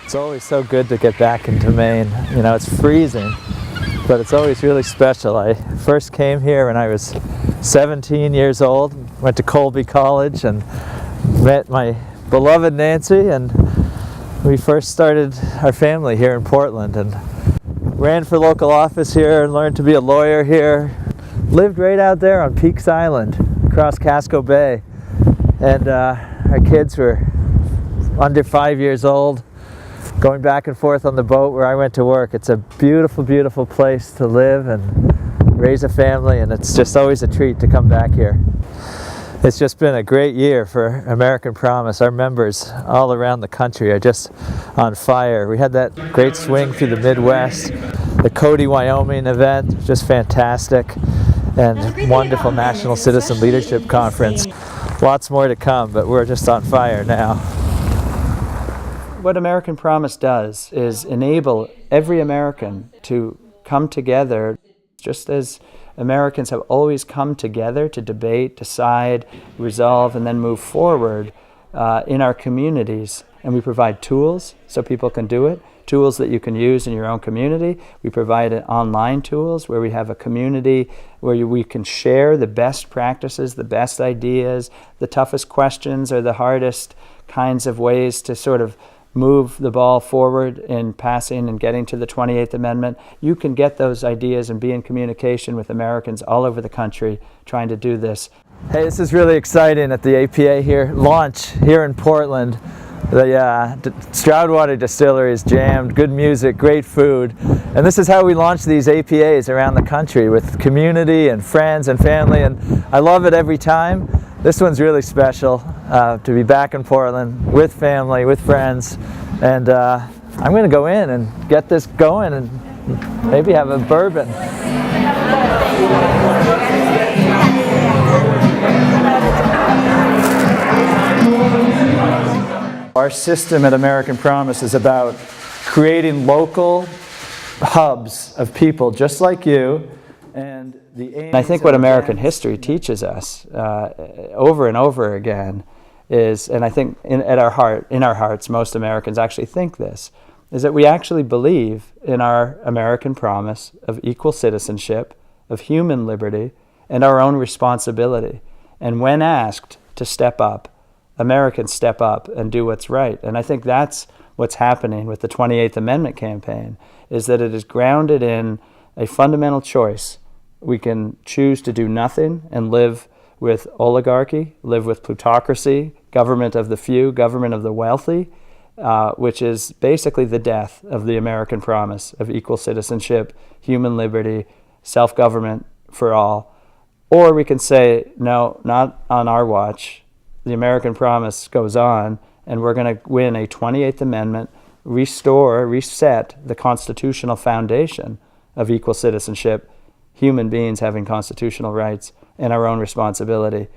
It's always so good to get back into Maine. You know, it's freezing, but it's always really special. I first came here when I was 17 years old, went to Colby College and met my beloved Nancy, and we first started our family here in Portland and ran for local office here and learned to be a lawyer here. Lived right out there on Peaks Island across Casco Bay, and our kids were under 5 years old, going back and forth on the boat where I went to work. It's a beautiful, beautiful place to live and raise a family, and it's just always a treat to come back here. It's just been a great year for American Promise. Our members all around the country are just on fire. We had that great swing through the Midwest, the Cody, Wyoming event, just fantastic, and wonderful National Citizen Leadership Conference. Lots more to come, but we're just on fire now. What American Promise does is enable every American to come together, just as Americans have always come together to debate, decide, resolve, and then move forward in our communities. And we provide tools so people can do it, tools that you can use in your own community. We provide online tools where we have a community where we can share the best practices, the best ideas, the toughest questions, or the hardest kinds of ways to sort of move the ball forward in passing and getting to the 28th Amendment. You can get those ideas and be in communication with Americans all over the country trying to do this. Hey, this is really exciting at the APA here, launch here in Portland. The Stroudwater Distillery is jammed, good music, great food. And this is how we launch these APAs around the country, with community and friends and family, and I love it every time. This one's really special, to be back in Portland with family, with friends, and I'm going to go in and get this going and maybe have a bourbon. Our system at American Promise is about creating local hubs of people just like you. And I think what American history teaches us over and over again is, and I think in our hearts, most Americans actually think this, is that we actually believe in our American promise of equal citizenship, of human liberty, and our own responsibility. And when asked to step up, Americans step up and do what's right. And I think that's what's happening with the 28th Amendment campaign, is that it is grounded in a fundamental choice. We can choose to do nothing and live with oligarchy, live with plutocracy, government of the few, government of the wealthy, which is basically the death of the American promise of equal citizenship, human liberty, self-government for all. Or we can say, no, not on our watch. The American promise goes on, and we're going to win a 28th Amendment, reset the constitutional foundation of equal citizenship, human beings having constitutional rights, and our own responsibility.